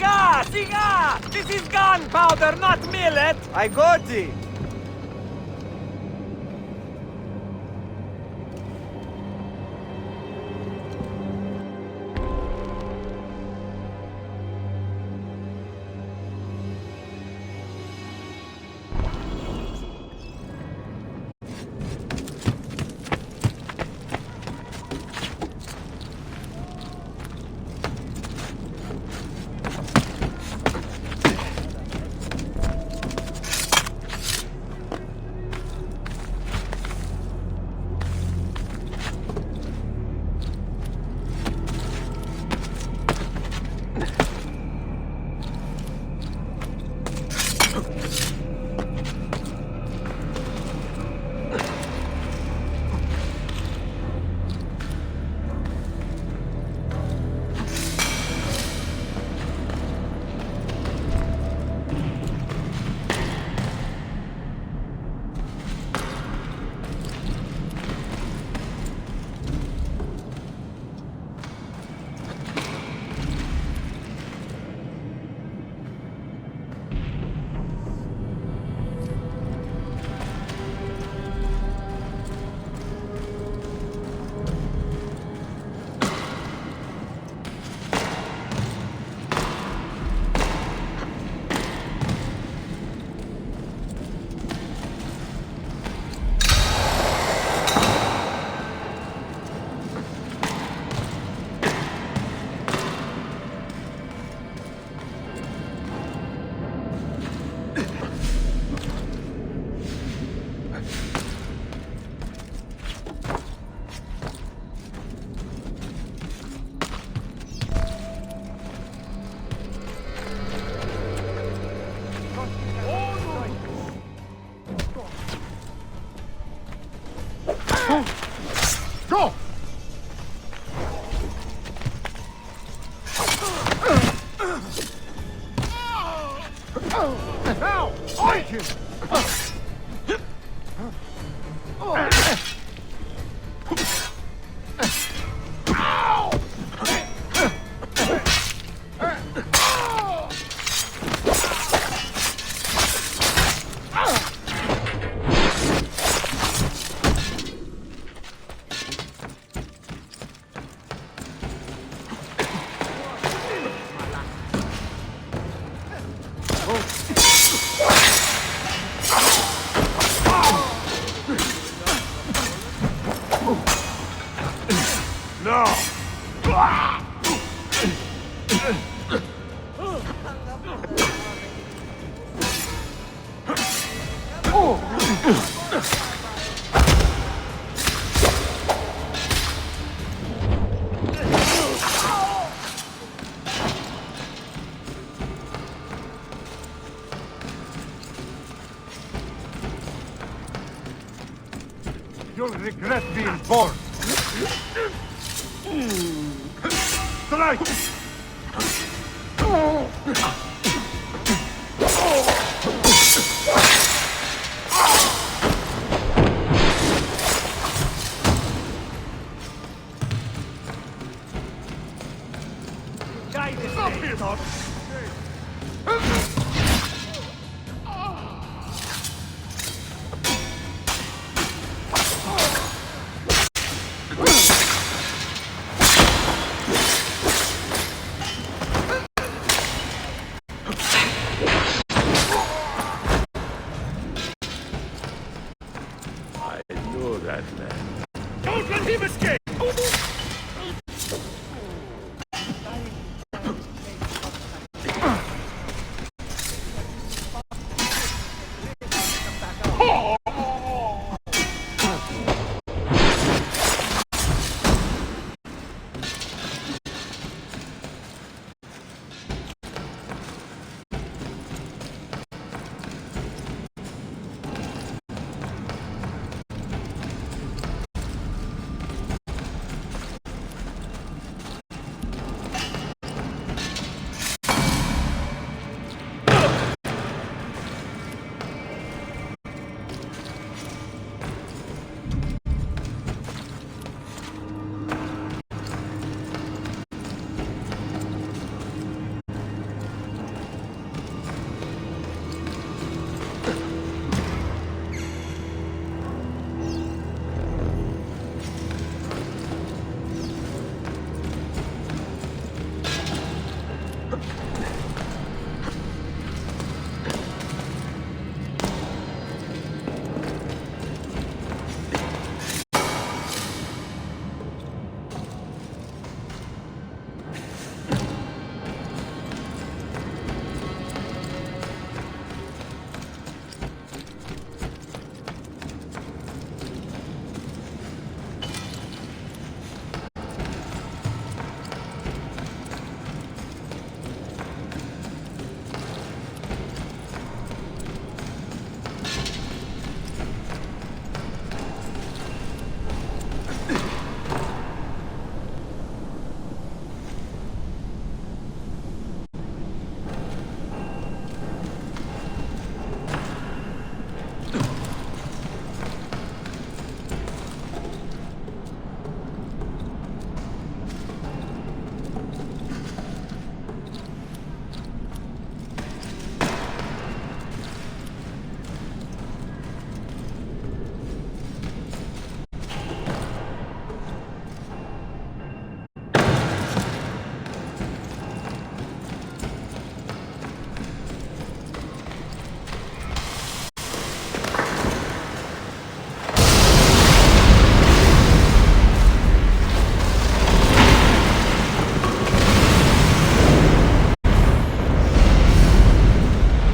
Siga! Siga! This is gunpowder, not millet! I got it! Go! Now! Fight him! You'll regret being born. Strike! Die this day, dog!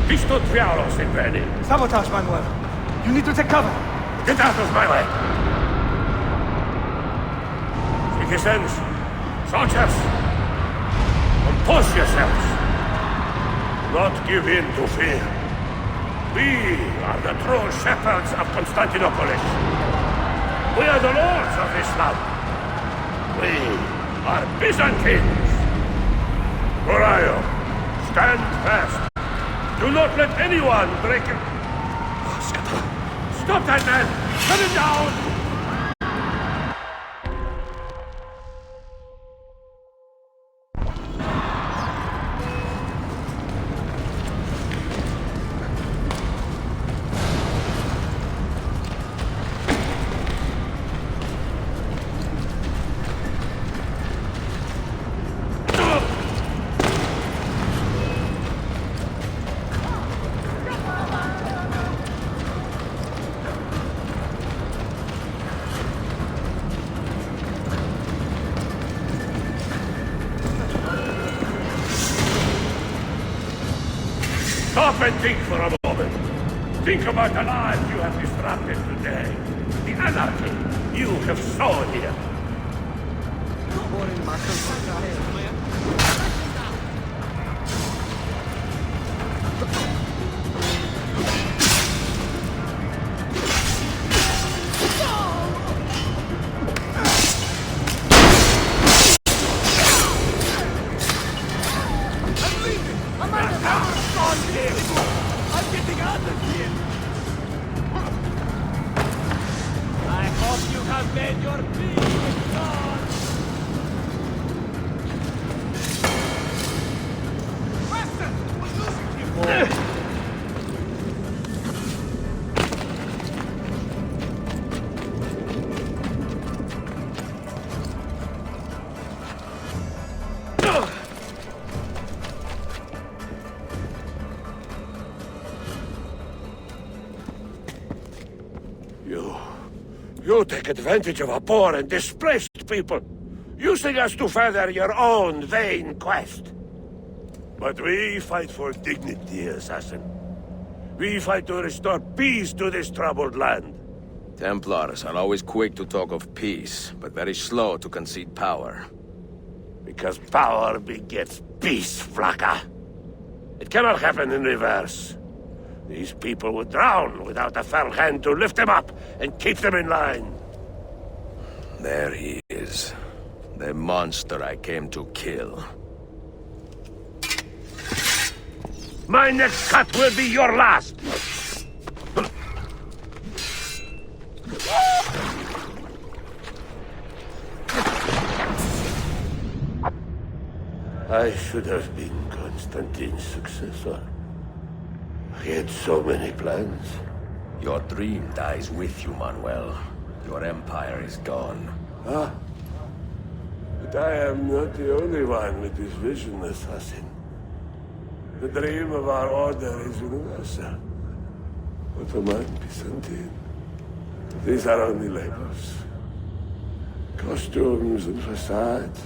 Visto Trialos in Veni. Sabotage, Manuel. You need to take cover. Get out of my way! Citizens, soldiers, compose yourselves. Do not give in to fear. We are the true shepherds of Constantinople. We are the lords of Islam. We are Byzantines. Morayo, stand fast. Do not let anyone break it. Stop that man! Put him down! Stop and think for a moment. Think about the lives you have disrupted today. The anarchy you have sown here. I'm getting out of here! I hope you have made your peace with God! Faster! We're losing you! You take advantage of a poor and displaced people, using us to further your own vain quest. But we fight for dignity, assassin. We fight to restore peace to this troubled land. Templars are always quick to talk of peace, but very slow to concede power. Because power begets peace, Flaka. It cannot happen in reverse. These people would drown without a firm hand to lift them up and keep them in line. There he is. The monster I came to kill. My next cut will be your last! I should have been Constantine's successor. He had so many plans. Your dream dies with you, Manuel. Your empire is gone. Ah. But I am not the only one with this vision, assassin. The dream of our order is universal. Ottoman, Byzantine. These are only labels. Costumes and facades.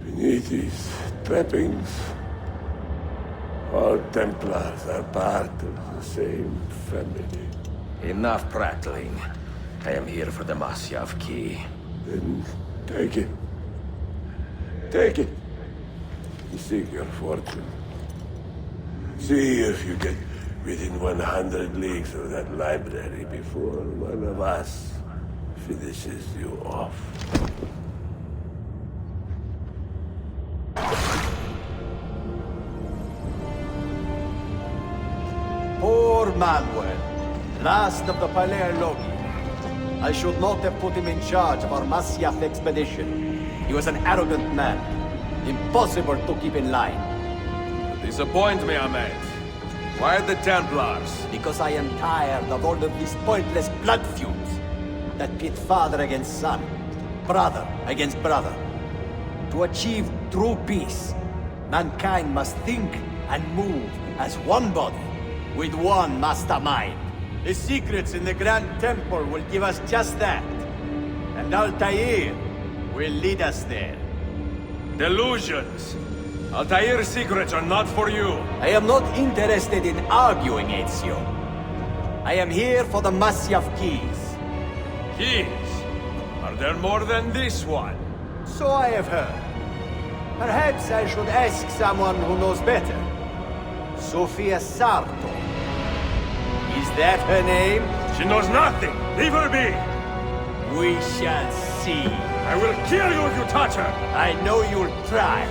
Beneath these trappings, all Templars are part of the same family. Enough prattling. I am here for the Masyaf Key. Then take it. Take it. And seek your fortune. See if you get within 100 leagues of that library before one of us finishes you off. Poor Manuel, last of the Palaiologi. I should not have put him in charge of our Masyaf expedition. He was an arrogant man. Impossible to keep in line. Disappoint me, Ahmet. Why the Templars? Because I am tired of all of these pointless blood feuds that pit father against son, brother against brother. To achieve true peace, mankind must think and move as one body, with one mastermind. The secrets in the Grand Temple will give us just that. And Altair will lead us there. Delusions. Altair's secrets are not for you. I am not interested in arguing, Ezio. I am here for the Masyaf Keys. Keys? Are there more than this one? So I have heard. Perhaps I should ask someone who knows better. Sofia Sartor. Is that her name? She knows nothing! Leave her be! We shall see. I will kill you if you touch her! I know you'll try.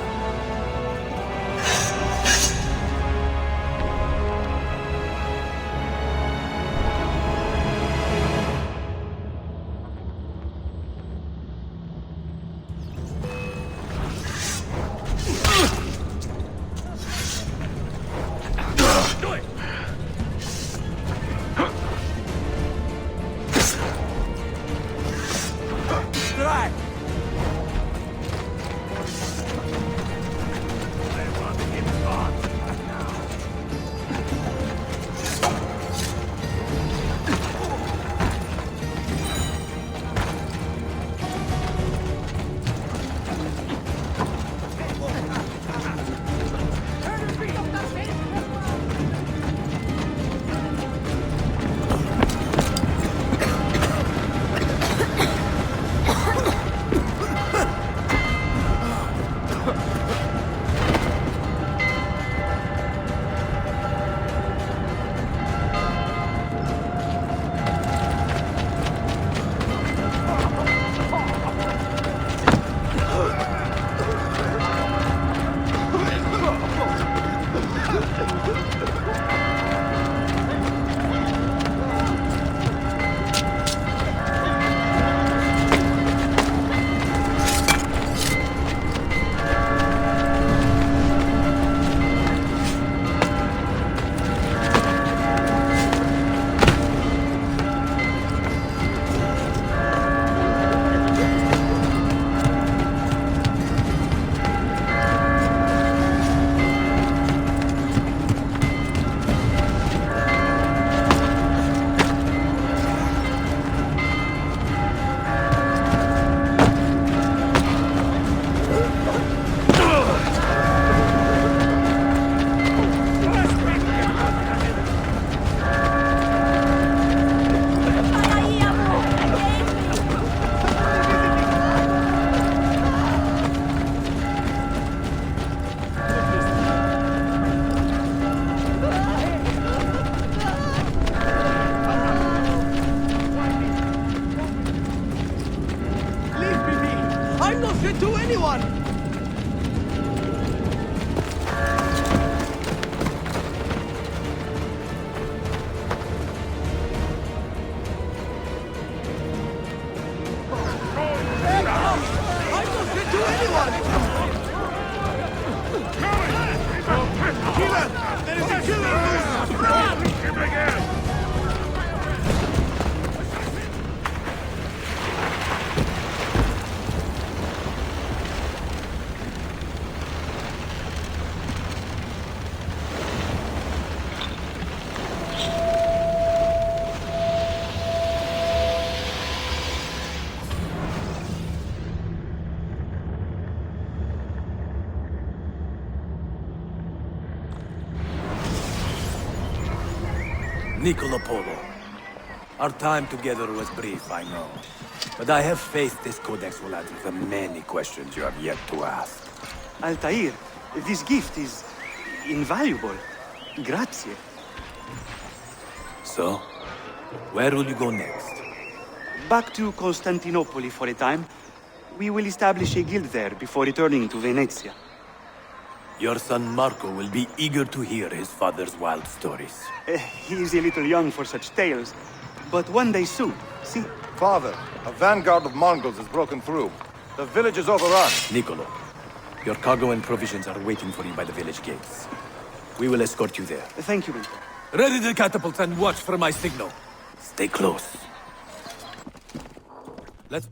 Niccolo Polo. Our time together was brief, I know. But I have faith this codex will answer the many questions you have yet to ask. Altair, this gift is invaluable. Grazie. So, where will you go next? Back to Constantinople for a time. We will establish a guild there before returning to Venezia. Your son Marco will be eager to hear his father's wild stories. He is a little young for such tales, but one day soon, see? Father, a vanguard of Mongols has broken through. The village is overrun. Niccolo, your cargo and provisions are waiting for you by the village gates. We will escort you there. Thank you, Winter. Ready the catapults and watch for my signal. Stay close. Let's...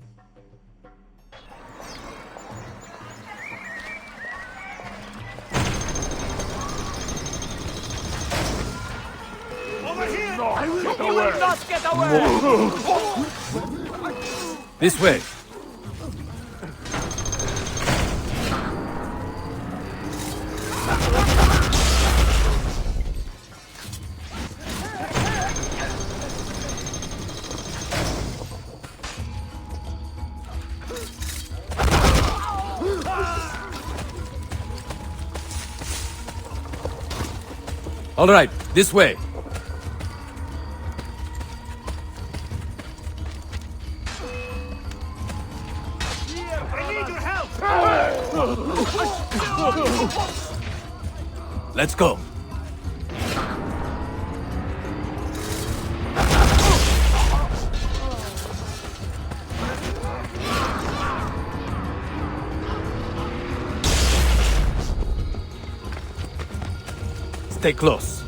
You will not get away! This way. All right, this way. Let's go. Stay close.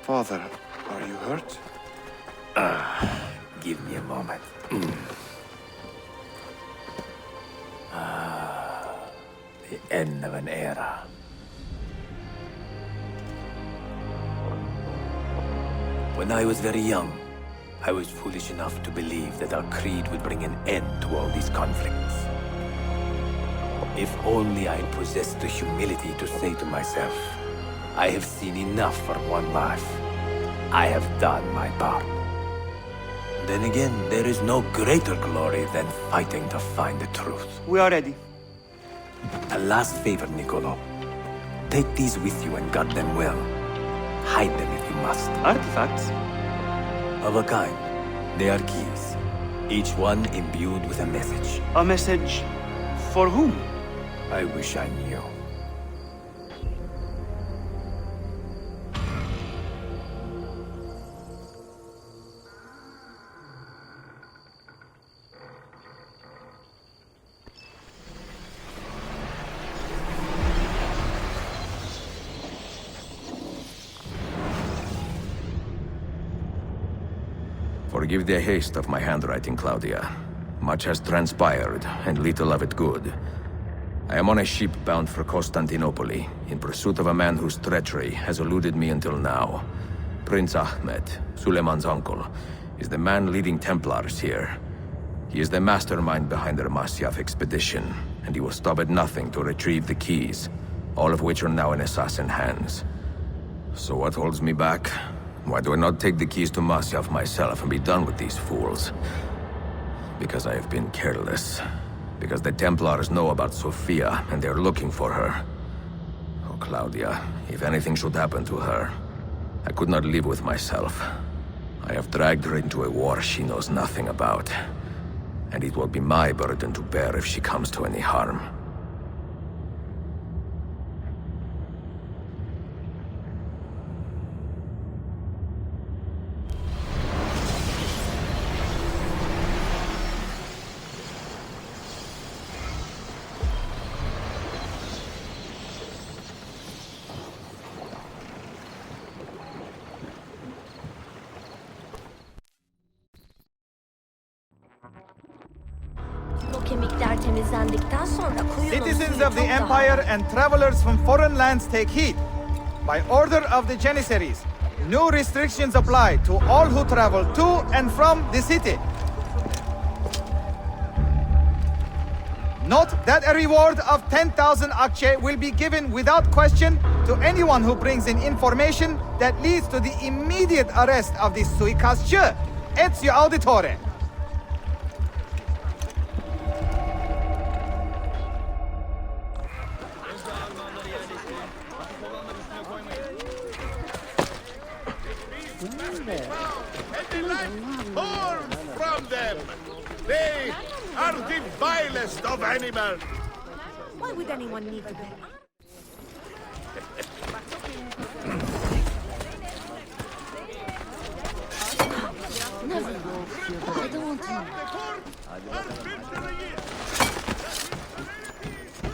Father, are you hurt? Give me a moment. The end of an era. When I was very young, I was foolish enough to believe that our creed would bring an end to all these conflicts. If only I possessed the humility to say to myself, I have seen enough for one life. I have done my part. Then again, there is no greater glory than fighting to find the truth. We are ready. A last favor, Niccolo. Take these with you and guard them well. Hide them if you must. Artifacts? Of a kind. They are keys. Each one imbued with a message. A message for whom? I wish I knew. Forgive the haste of my handwriting, Claudia. Much has transpired, and little of it good. I am on a ship bound for Constantinople, in pursuit of a man whose treachery has eluded me until now. Prince Ahmet, Suleiman's uncle, is the man leading Templars here. He is the mastermind behind their Masyaf expedition, and he will stop at nothing to retrieve the keys, all of which are now in assassin hands. So what holds me back? Why do I not take the keys to Masyaf myself and be done with these fools? Because I have been careless. Because the Templars know about Sofia, and they're looking for her. Oh, Claudia, if anything should happen to her, I could not live with myself. I have dragged her into a war she knows nothing about. And it will be my burden to bear if she comes to any harm. Kemikler temizlendikten sonra kuyunun Citizens suyu of the çok daha- Empire and travelers from foreign lands take heed. By order of the Janissaries, new restrictions apply to all who travel to and from the city. Note that a reward of 10,000 akçe will be given without question to anyone who brings in information that leads to the immediate arrest of the suikastçı, Ezio Auditore. Born from them! They are the vilest of animals! Why would anyone need to be? Never. I don't want to know.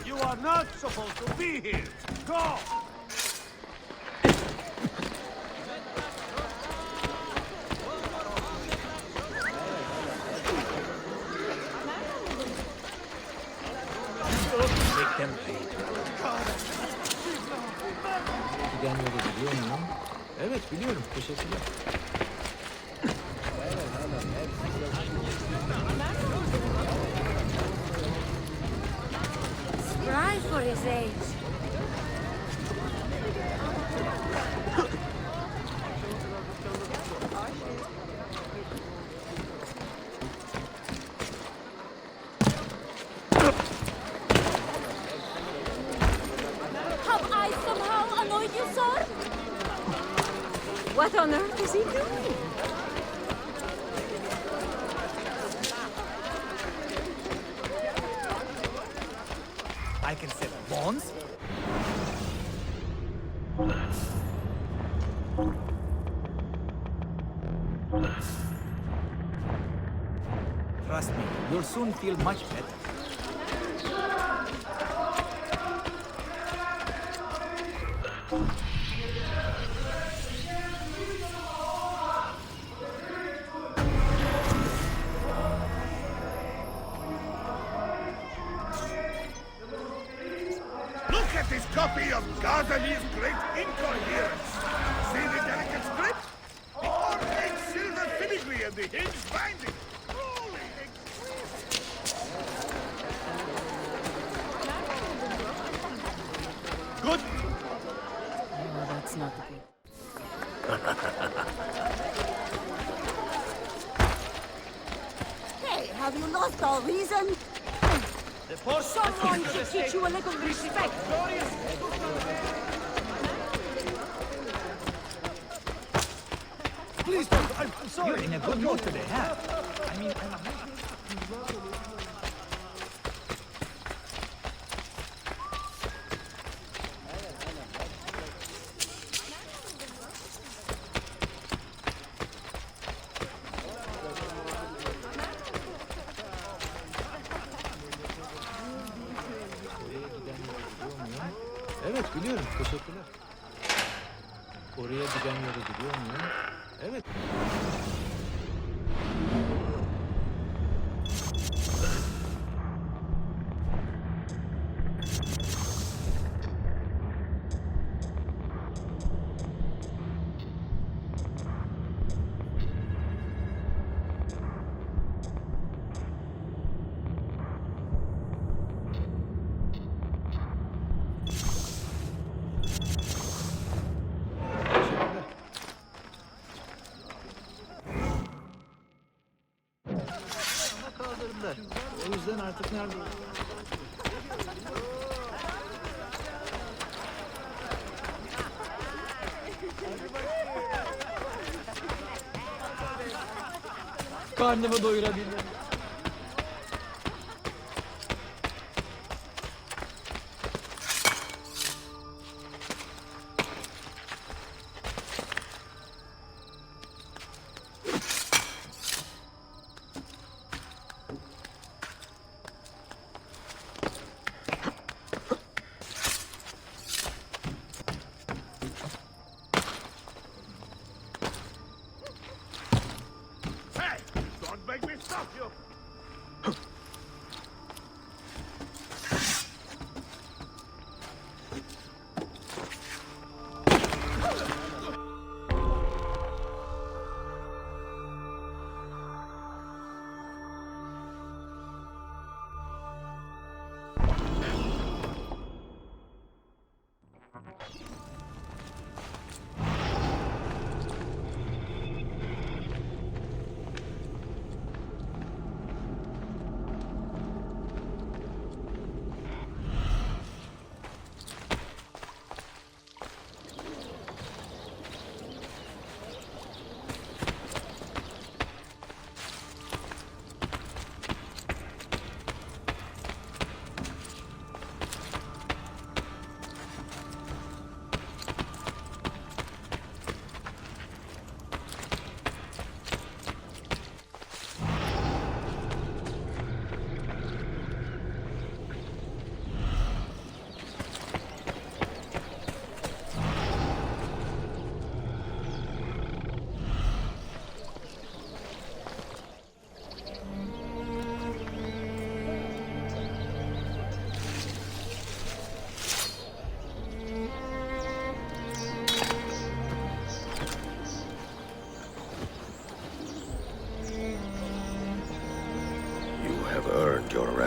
You are not supposed to be here. Go! biliyor muyum? Evet biliyorum. Teşekkürler. Spry for his age. Have I somehow annoyed you, sir? What on earth is he doing? I can sell bonds. Trust me, you'll soon feel much better. Look at this copy of Ghazali's Great Incoherence. See the delicate script? The ornate silver filigree and the hinged binding. Holy exquisite. Good. No, that's not good. Hey, have you lost all reason? Someone should teach you a little respect. Please don't. I'm sorry. You're in a good mood today, huh? I mean, Evet biliyorum. Teşekkürler. Oraya giden yolu biliyor muyum? Evet. Kaldırdılar. O yüzden artık nerede? Karnımı doyurabildim. Hey, don't make me stop you.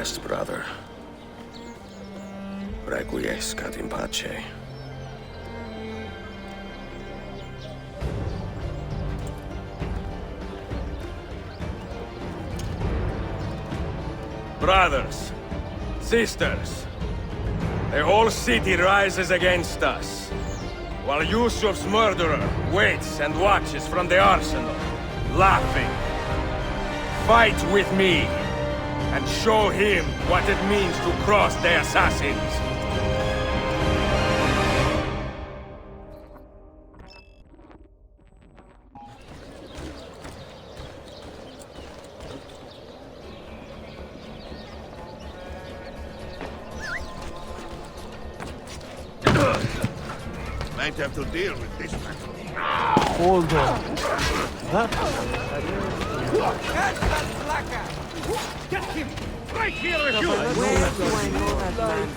best, brother. Requiescat in pace. Brothers, sisters, the whole city rises against us, while Yusuf's murderer waits and watches from the arsenal, laughing. Fight with me, and show him what it means to cross the assassins. Might have to deal with this man. Hold on. Get him! Right here with you! Where do I know that man?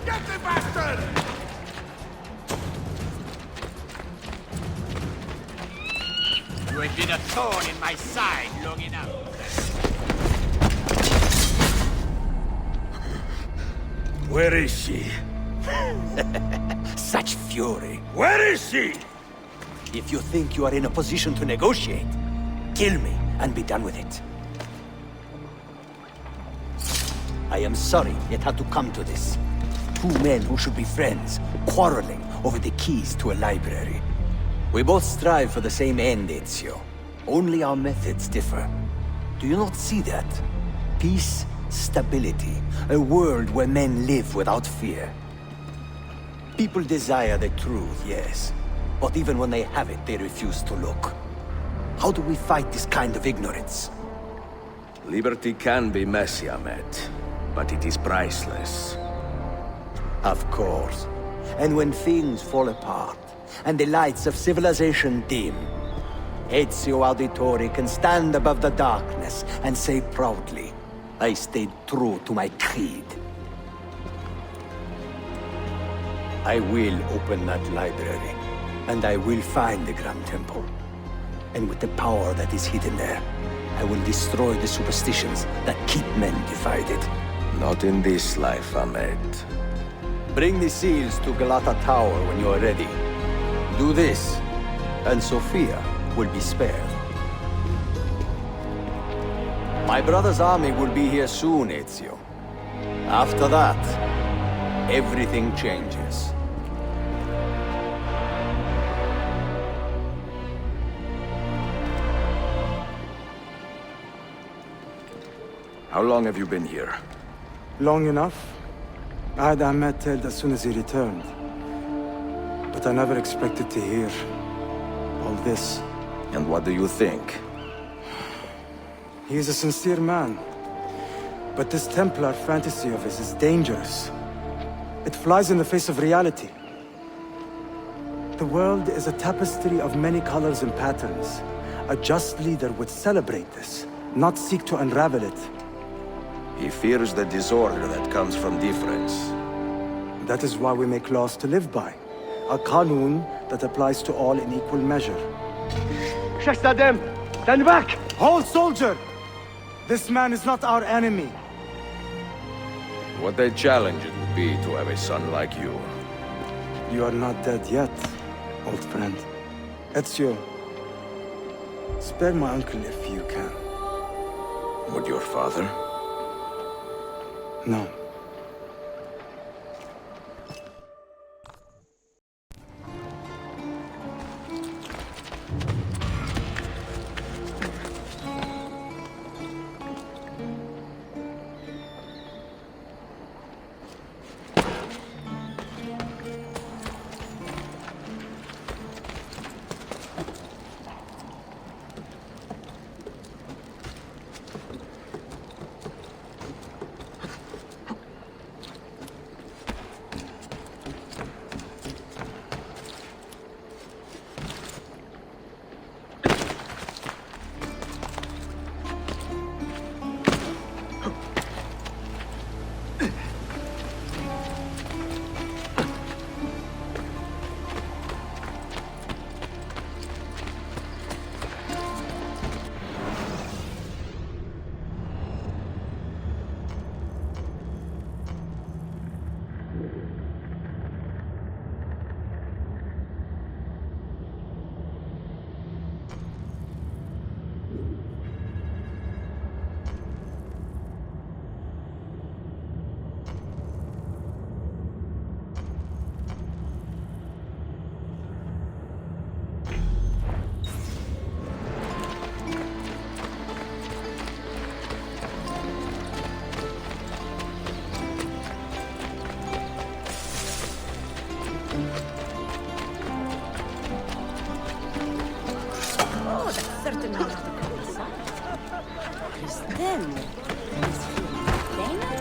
Get the bastard! You have been a thorn in my side long enough. Where is she? Such fury. Where is she? If you think you are in a position to negotiate, kill me and be done with it. I am sorry it had to come to this. Two men who should be friends, quarreling over the keys to a library. We both strive for the same end, Ezio. Only our methods differ. Do you not see that? Peace, stability, a world where men live without fear. People desire the truth, yes. But even when they have it, they refuse to look. How do we fight this kind of ignorance? Liberty can be messy, Ahmet, but it is priceless. Of course. And when things fall apart, and the lights of civilization dim, Ezio Auditore can stand above the darkness and say proudly, I stayed true to my creed. I will open that library, and I will find the Grand Temple. And with the power that is hidden there, I will destroy the superstitions that keep men divided. Not in this life, Ahmet. Bring the seals to Galata Tower when you are ready. Do this, and Sofia will be spared. My brother's army will be here soon, Ezio. After that, everything changes. How long have you been here? Long enough. I had Ahmet killed as soon as he returned. But I never expected to hear all this. And what do you think? He is a sincere man. But this Templar fantasy of his is dangerous. It flies in the face of reality. The world is a tapestry of many colors and patterns. A just leader would celebrate this, not seek to unravel it. He fears the disorder that comes from difference. That is why we make laws to live by. A qanun that applies to all in equal measure. Shahzadem, stand back! Hold, soldier! This man is not our enemy. What a challenge it would be to have a son like you. You are not dead yet, old friend. Ezio, spare my uncle if you can. Would your father? No. Then, is he famous?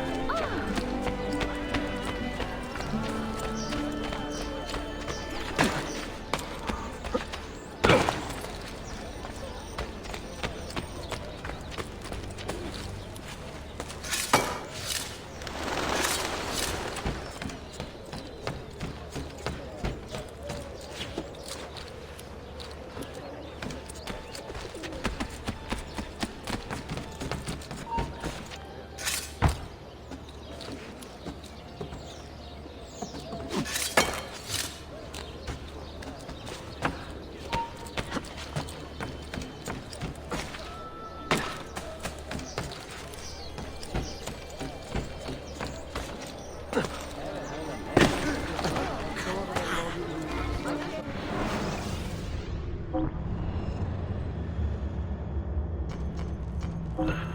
Ah.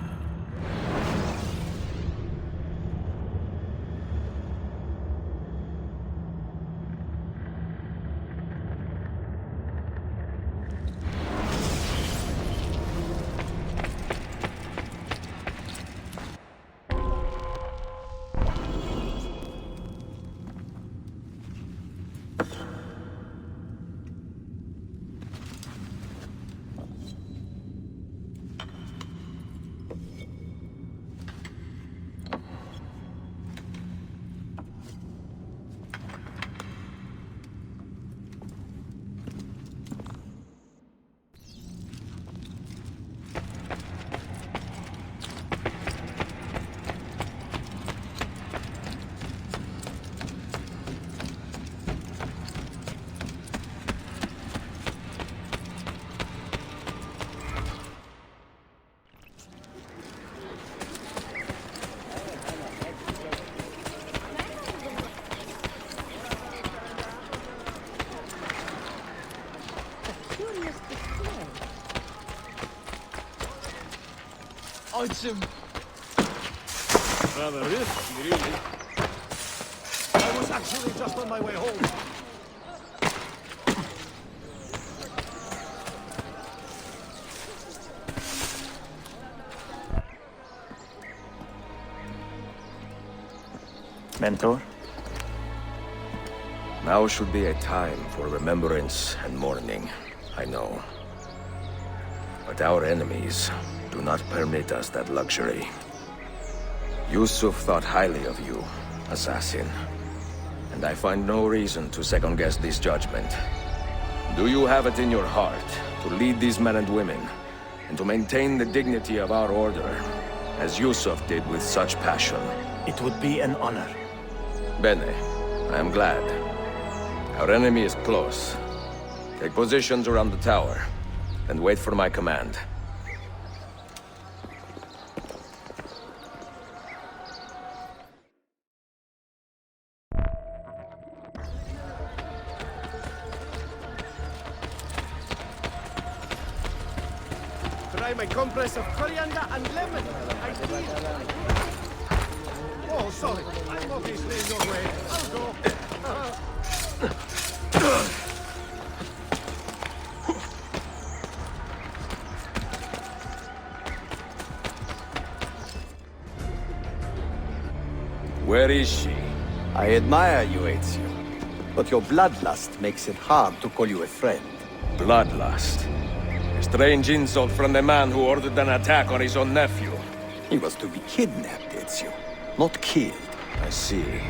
Item. Rather risky, really. I was actually just on my way home. Mentor? Now should be a time for remembrance and mourning, I know. But our enemies do not permit us that luxury. Yusuf thought highly of you, assassin. And I find no reason to second-guess this judgment. Do you have it in your heart to lead these men and women, and to maintain the dignity of our order, as Yusuf did with such passion? It would be an honor. Bene, I am glad. Our enemy is close. Take positions around the tower, and wait for my command. Try my compress of coriander and lemon. Oh, sorry. I'm obviously in your way. I'll go. Where is she? I admire you, Ezio. But your bloodlust makes it hard to call you a friend. Bloodlust. A strange insult from the man who ordered an attack on his own nephew. He was to be kidnapped, Ezio, not killed. I see.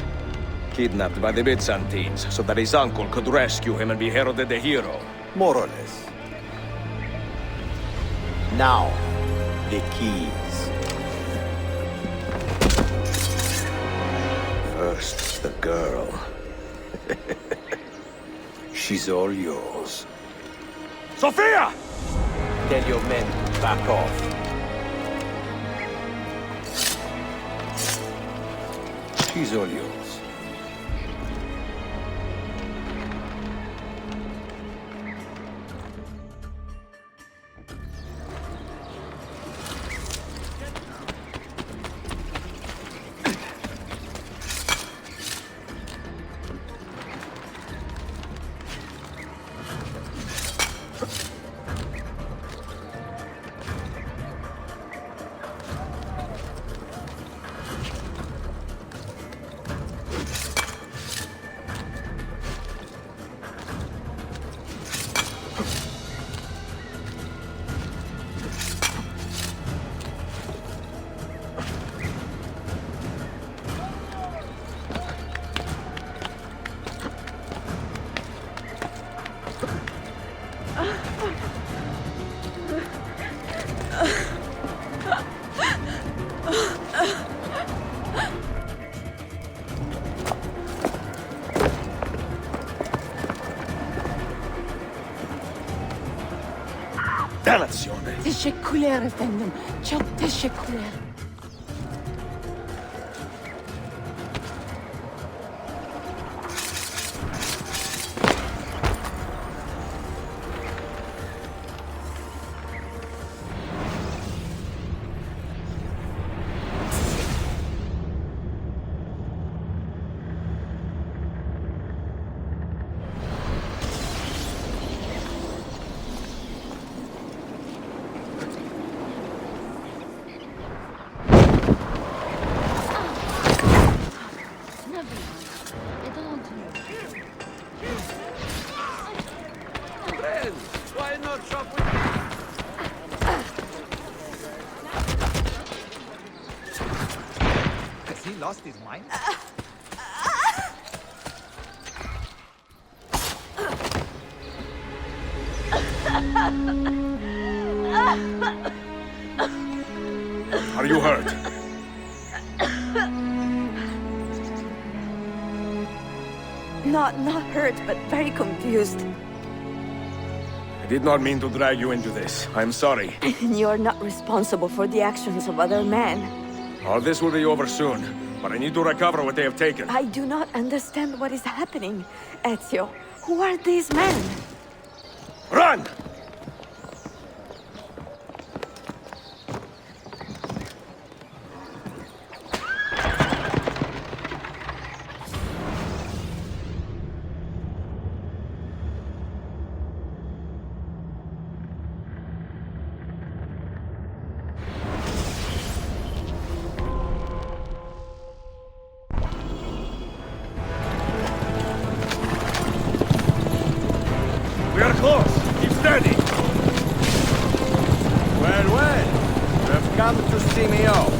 Kidnapped by the Byzantines, so that his uncle could rescue him and be heralded a hero. More or less. Now, the keys. First, the girl. She's all yours. Sofia! Tell your men to back off. She's all yours. teşekkürler efendim. Çok teşekkürler. Has he lost his mind? Are you hurt? Not hurt, but very confused. I did not mean to drag you into this. I'm sorry. You're not responsible for the actions of other men. All this will be over soon, but I need to recover what they have taken. I do not understand what is happening, Ezio. Who are these men? Run! We are close. Keep steady. Well, well. You have come to see me off.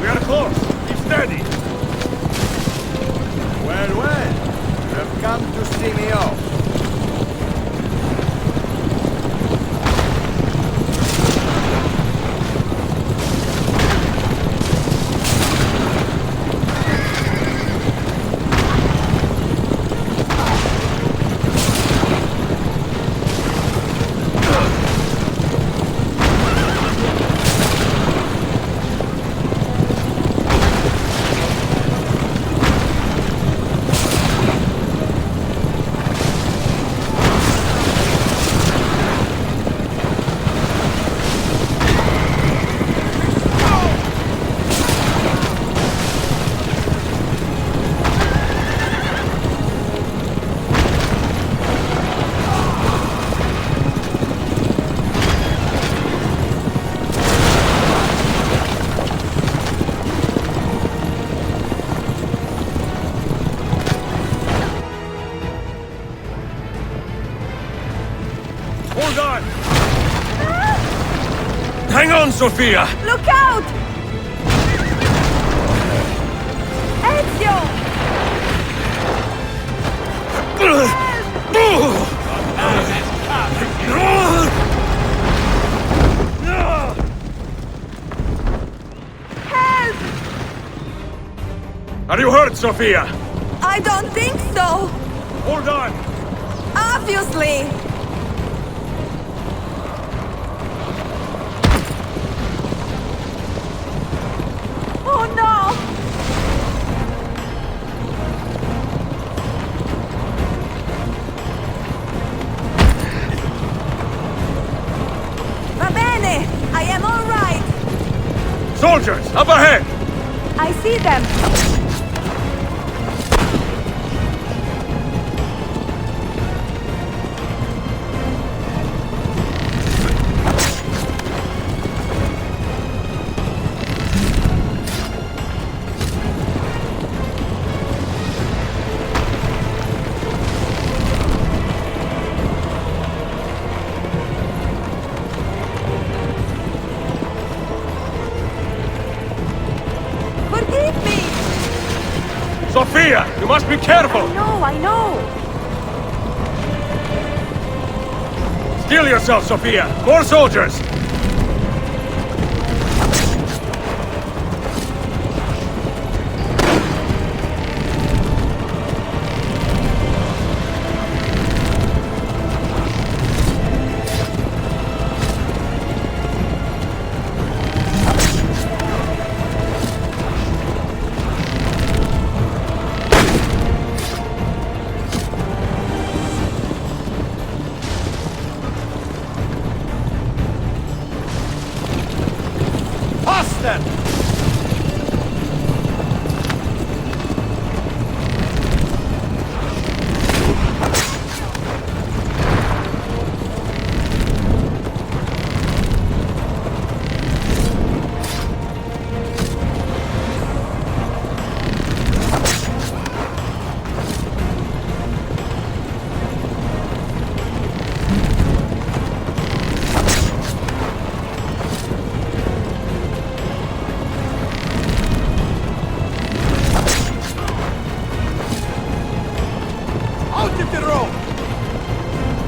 We are close. Keep steady. Well, well. You have come to see me off. Hold on! Hang on, Sofia! Look out! Ezio! Help! Are you hurt, Sofia? I don't think so! Hold on! Obviously! Soldiers, up ahead! I see them! Sofia, you must be careful! I know! Steel yourself, Sofia! More soldiers!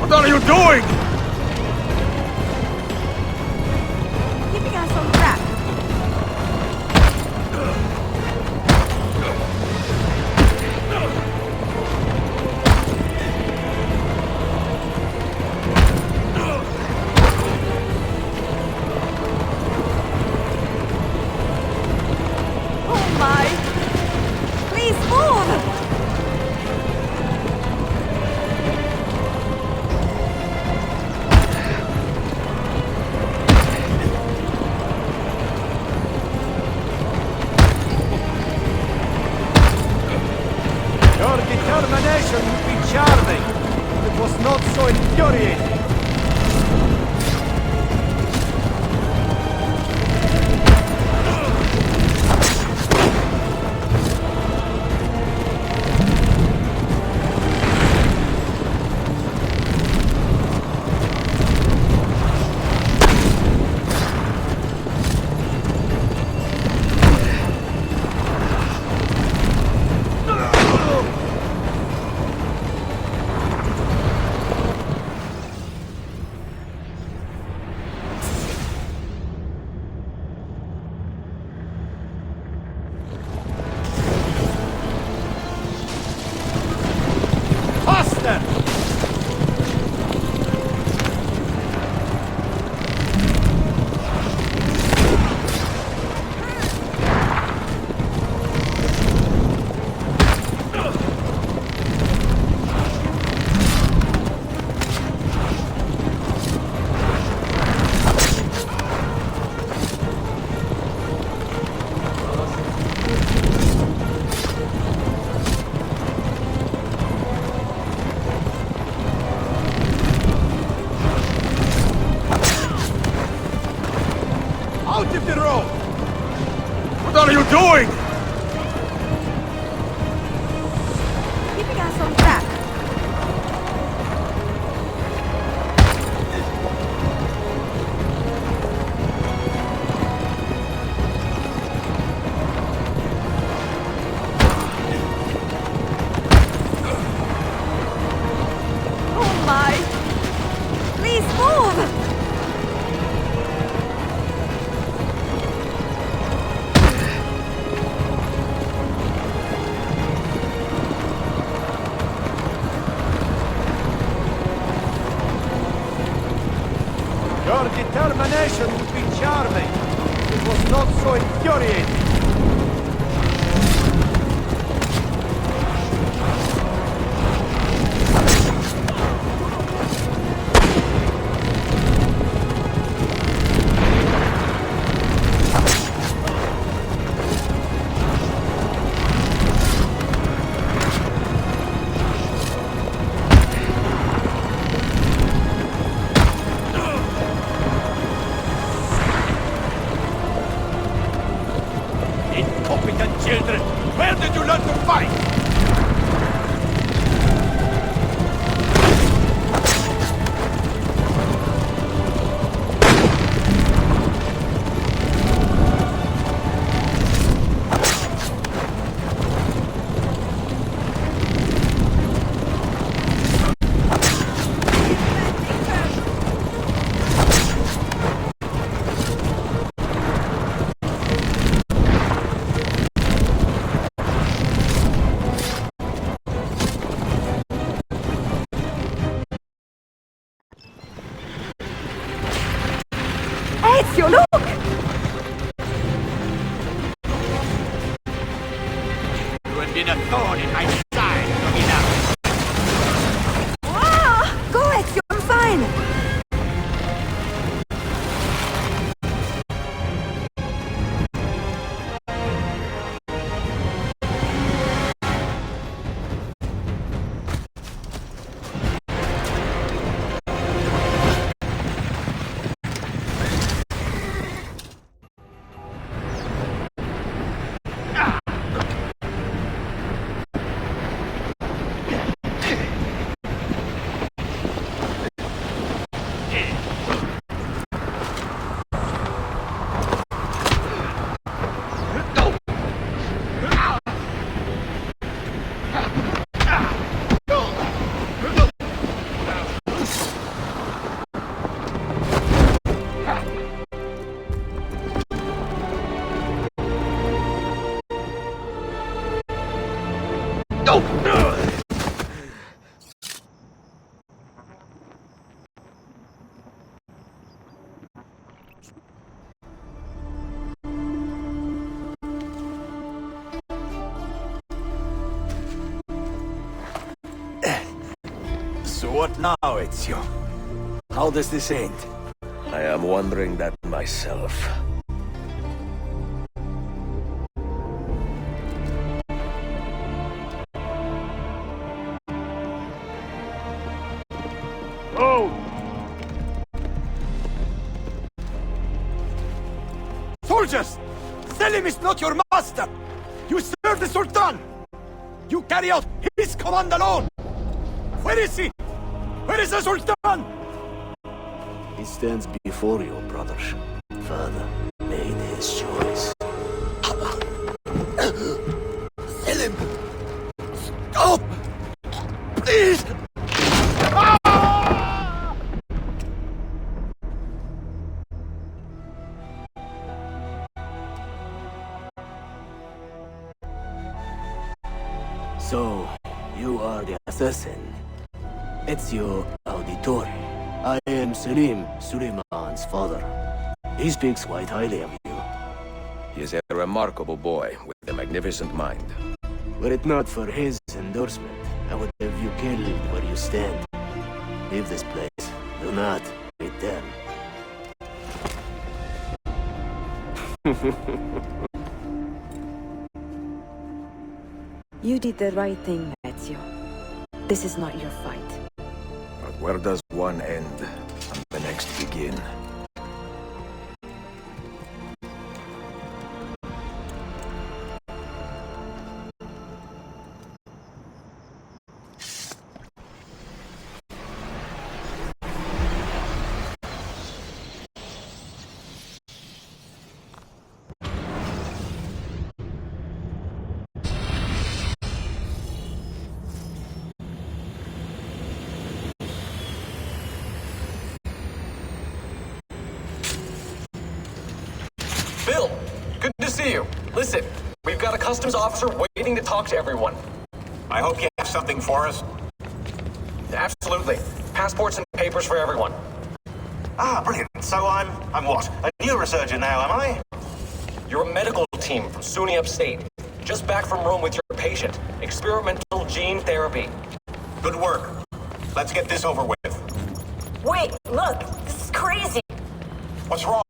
What are you doing? Keeping us on track. Oh my! Please move! Determination would be charming. It was not so infuriating. What are you doing? Keeping us on track. Oh my! Please move! incompetent children! Where did you learn to fight? Ezio, look! You have been a thorn in my side, Novina. Ah! Go, Ezio, I'm fine! So what now, Ezio? How does this end? I am wondering that myself. Oh! Soldiers! Selim is not your master! You serve the Sultan! You carry out his command alone! Where is he? Where is the Sultan? He stands before you, brother. Father made his choice. Selim! Stop! Please! So, you are the assassin. Ezio Auditore. I am Selim, Suleiman's father. He speaks quite highly of you. He is a remarkable boy with a magnificent mind. Were it not for his endorsement, I would have you killed where you stand. Leave this place. Do not return. You did the right thing, Ezio. This is not your fight. But where does one end and the next begin? Bill, good to see you. Listen, we've got a customs officer waiting to talk to everyone. I hope you have something for us. Absolutely. Passports and papers for everyone. Ah, brilliant. So I'm what? A neurosurgeon now, am I? You're a medical team from SUNY Upstate. Just back from Rome with your patient. Experimental gene therapy. Good work. Let's get this over with. Wait, look, this is crazy. What's wrong?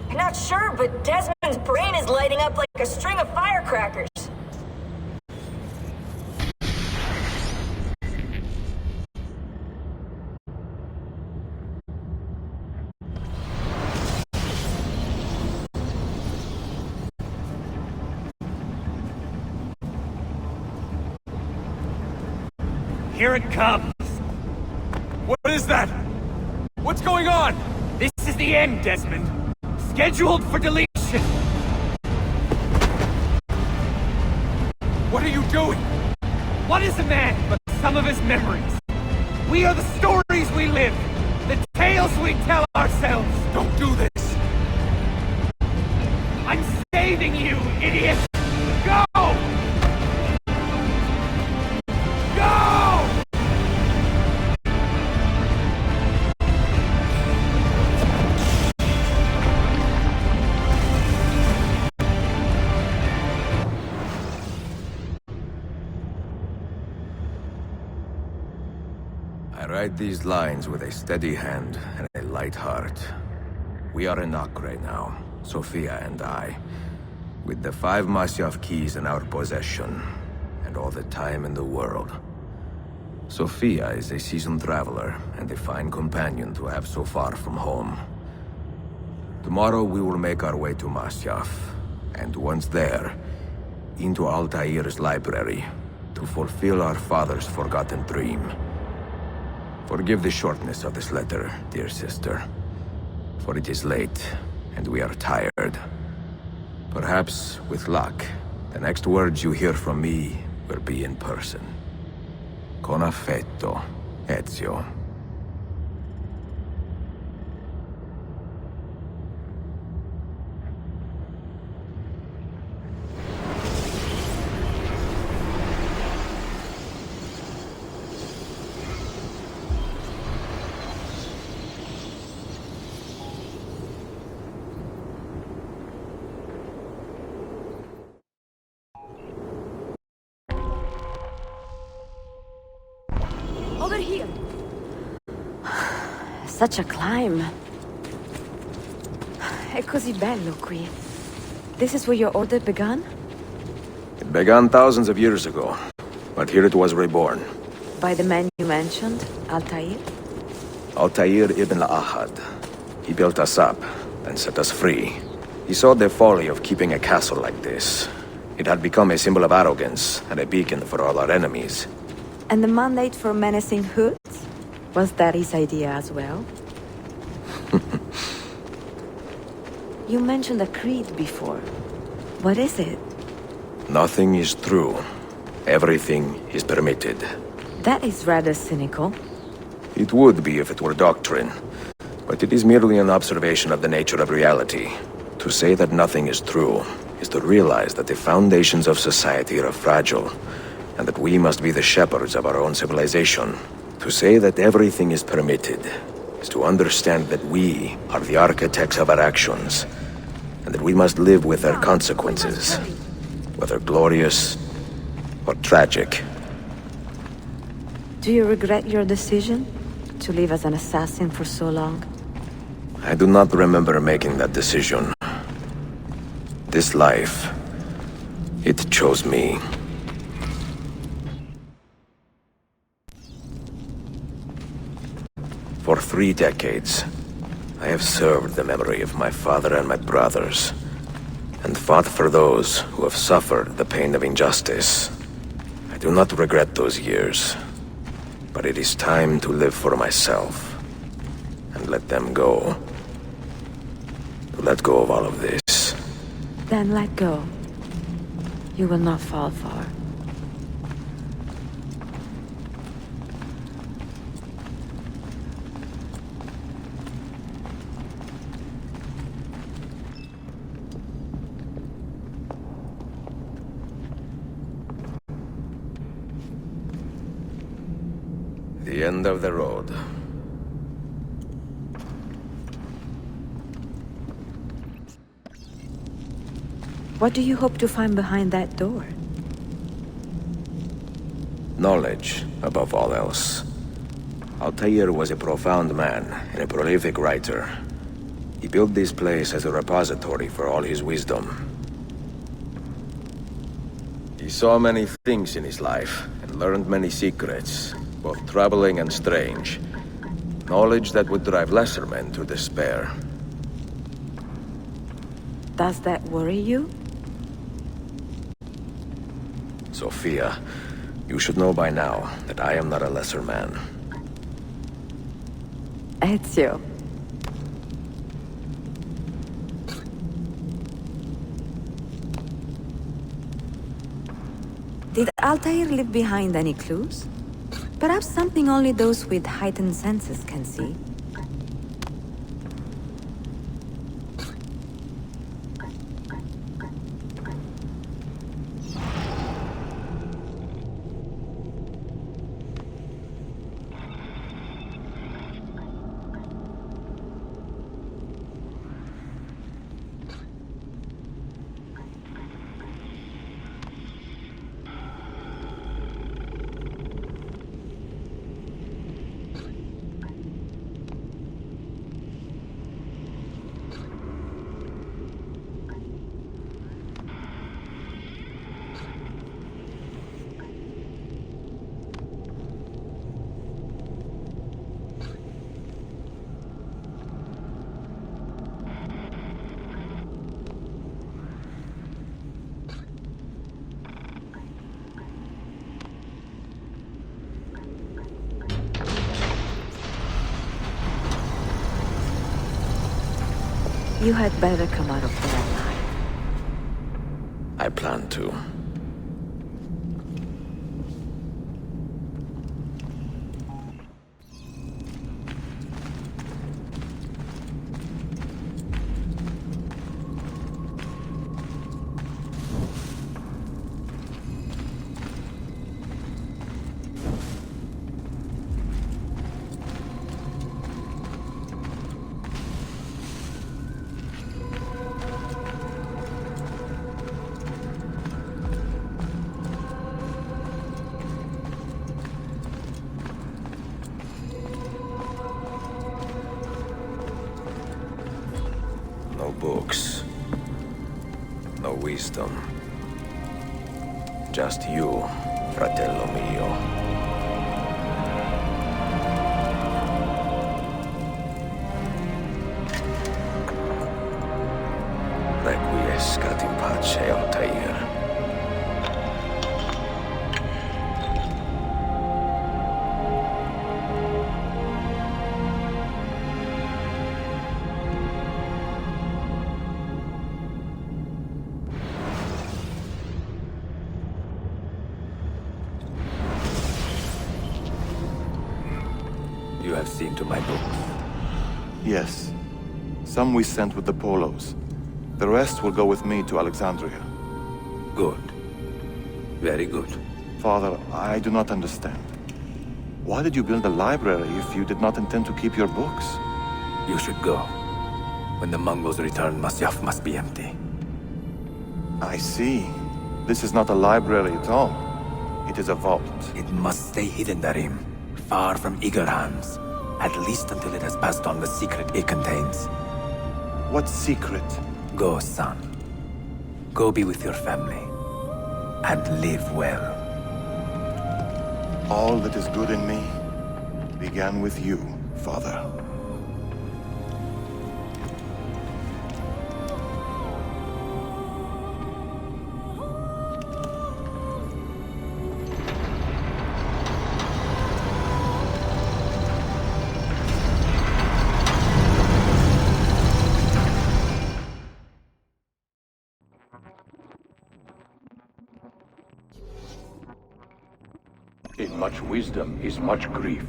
I'm not sure, but Desmond's brain is lighting up like a string of firecrackers. Here it comes. What is that? What's going on? This is the end, Desmond. Scheduled for deletion. What are you doing? What is a man but the sum of his memories? We are the stories we live, the tales we tell ourselves. Don't do this. I'm saving you, idiot! Go! Go! I write these lines with a steady hand and a light heart. We are in Acre now, Sofia and I, with the 5 Masyaf Keys in our possession, and all the time in the world. Sofia is a seasoned traveler, and a fine companion to have so far from home. Tomorrow we will make our way to Masyaf, and once there, into Altair's library, to fulfill our father's forgotten dream. Forgive the shortness of this letter, dear sister, for it is late, and we are tired. Perhaps, with luck, the next words you hear from me will be in person. Con affetto, Ezio. Over here. Such a climb. È così bello qui. This is where your order began? It began thousands of years ago, but here it was reborn. By the man you mentioned, Altair? Altair ibn Ahad. He built us up and set us free. He saw the folly of keeping a castle like this. It had become a symbol of arrogance and a beacon for all our enemies. And the mandate for menacing hoods? Was that his idea as well? You mentioned a creed before. What is it? Nothing is true. Everything is permitted. That is rather cynical. It would be if it were doctrine, but it is merely an observation of the nature of reality. To say that nothing is true is to realize that the foundations of society are fragile, and that we must be the shepherds of our own civilization. To say that everything is permitted is to understand that we are the architects of our actions, and that we must live with their consequences, whether glorious or tragic. Do you regret your decision to live as an assassin for so long? I do not remember making that decision. This life, it chose me. For 3 decades, I have served the memory of my father and my brothers, and fought for those who have suffered the pain of injustice. I do not regret those years, but it is time to live for myself, and let them go. To let go of all of this. Then let go. You will not fall far. The end of the road. What do you hope to find behind that door? Knowledge, above all else. Altair was a profound man and a prolific writer. He built this place as a repository for all his wisdom. He saw many things in his life and learned many secrets, both troubling and strange. Knowledge that would drive lesser men to despair. Does that worry you? Sofia, You should know by now that I am not a lesser man. Ezio. Did Altair leave behind any clues? Perhaps something only those with heightened senses can see. You had better come out of there alive. I plan to. No books. No wisdom. Just you, fratello mio. Requiescat in pace, Altair. You have seen to my books? Yes. Some we sent with the Polos. The rest will go with me to Alexandria. Good. Very good. Father, I do not understand. Why did you build a library if you did not intend to keep your books? You should go. When the Mongols return, Masyaf must be empty. I see. This is not a library at all. It is a vault. It must stay hidden, Darim. Far from eager hands. At least until it has passed on the secret it contains. What secret? Go, son. Go be with your family. And live well. All that is good in me began with you, Father. In much wisdom is much grief,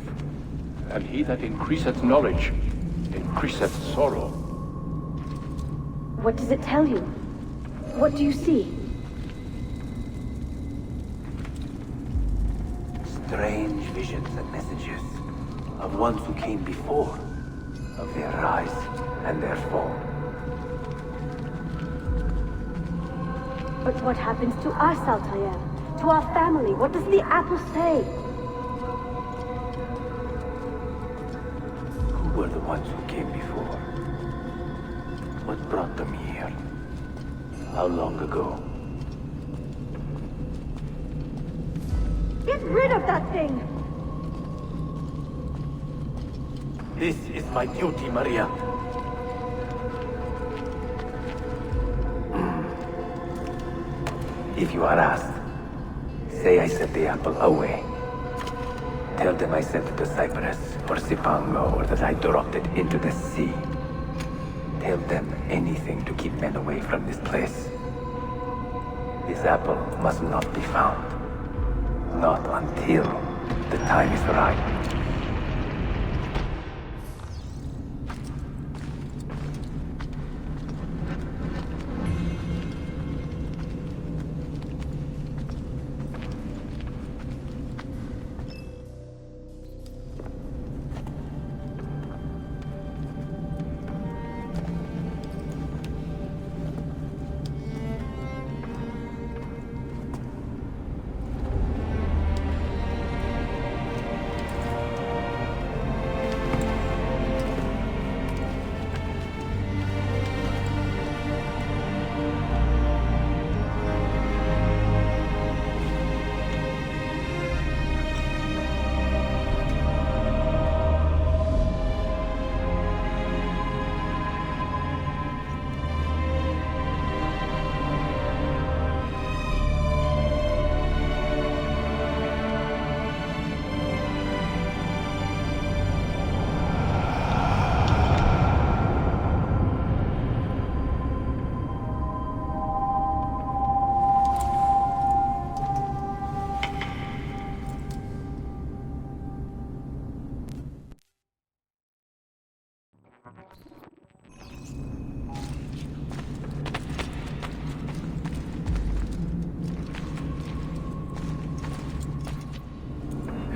and he that increaseth knowledge increaseth sorrow. What does it tell you? What do you see? Strange visions and messages of ones who came before, of their rise and their fall. But what happens to us, Altair? To our family? What does the apple say? Who were the ones who came before? What brought them here? How long ago? Get rid of that thing! This is my duty, Maria. If you are asked, say I sent the apple away. Tell them I sent it to Cyprus, or Cipango, or that I dropped it into the sea. Tell them anything to keep men away from this place. This apple must not be found. Not until the time is right.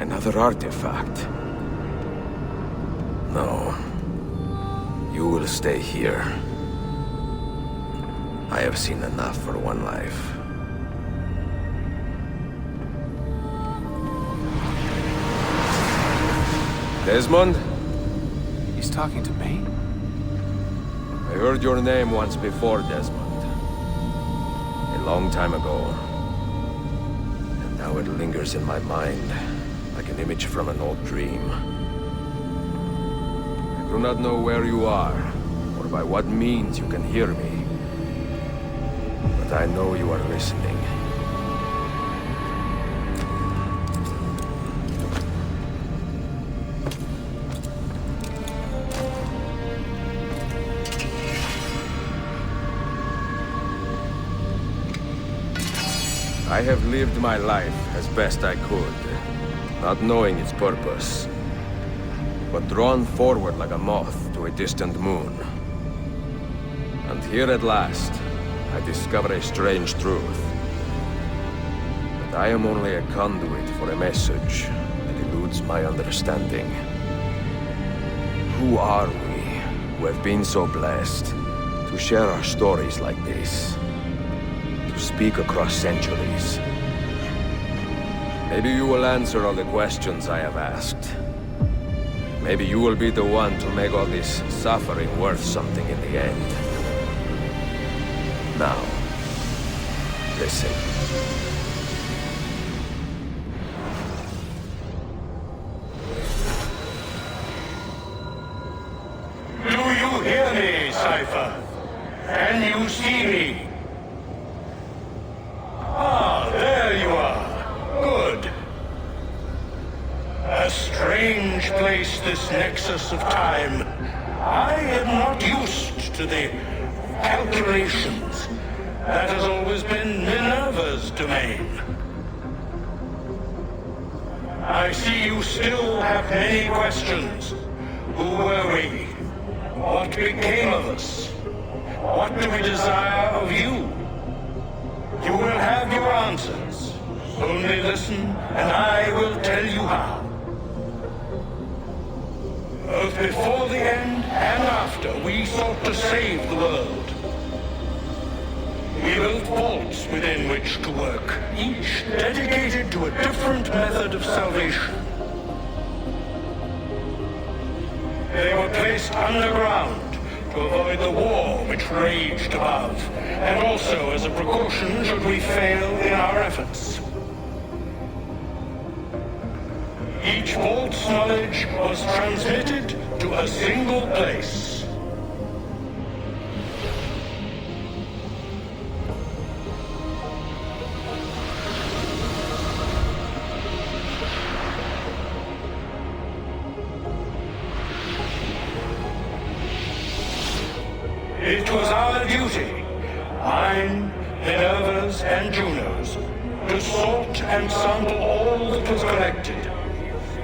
Another artifact. No. You will stay here. I have seen enough for one life. Desmond? He's talking to me? I heard your name once before, Desmond. A long time ago. And now it lingers in my mind, like an image from an old dream. I do not know where you are, or by what means you can hear me. But I know you are listening. I have lived my life as best I could, not knowing its purpose, but drawn forward like a moth to a distant moon. And here at last, I discover a strange truth. That I am only a conduit for a message that eludes my understanding. Who are we, who have been so blessed to share our stories like this? To speak across centuries? Maybe you will answer all the questions I have asked. Maybe you will be the one to make all this suffering worth something in the end. Now, listen. Do you hear me, Cypher? Can you see me? Ah, there you are. Good. A strange place, this nexus of time. I am not used to the calculations. That has always been Minerva's domain. I see you still have many questions. Who were we? What became of us? What do we desire of you? You will have your answers. Only listen, and I will tell you how. Both before the end and after, we sought to save the world. We built vaults within which to work, each dedicated to a different method of salvation. They were placed underground to avoid the war which raged above, and also as a precaution should we fail in our efforts. Each vault's knowledge was transmitted to a single place. and sample all that was collected.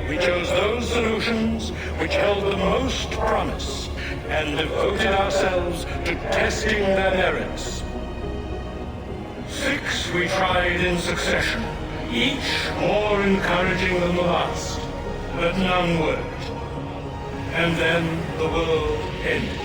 We chose those solutions which held the most promise and devoted ourselves to testing their merits. 6 we tried in succession, each more encouraging than the last, but none worked. And then the world ended.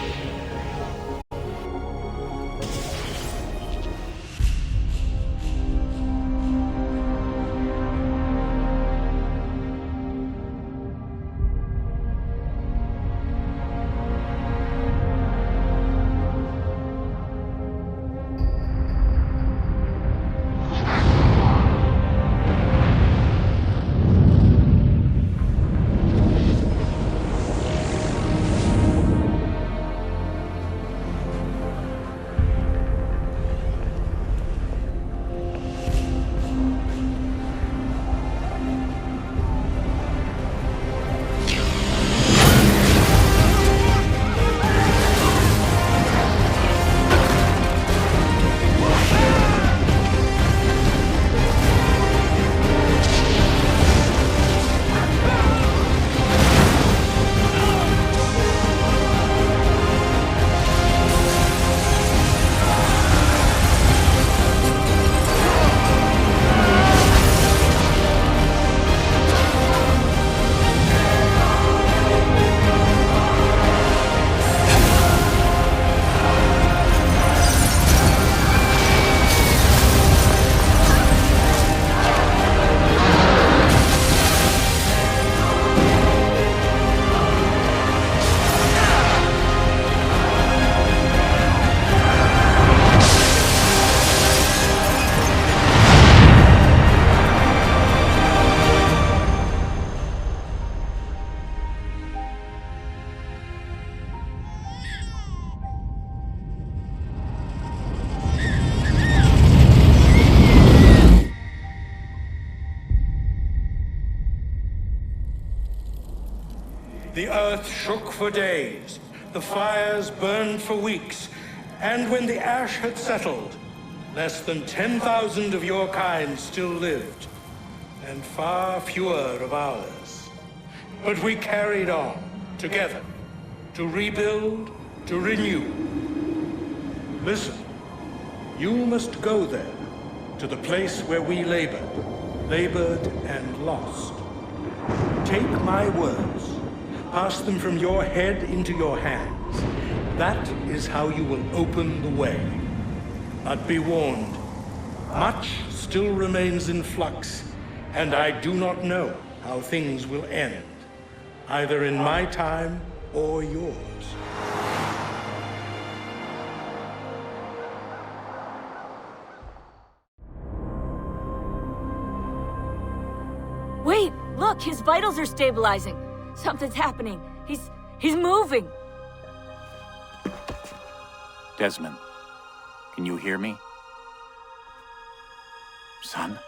The earth shook for days, the fires burned for weeks, and when the ash had settled, less than 10,000 of your kind still lived, and far fewer of ours. But we carried on, together, to rebuild, to renew. Listen, you must go there, to the place where we labored and lost. Take my words. Pass them from your head into your hands. That is how you will open the way. But be warned, much still remains in flux, and I do not know how things will end, either in my time or yours. Wait, look, his vitals are stabilizing. Something's happening. He's moving. Desmond, can you hear me? Son?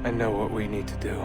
I know what we need to do.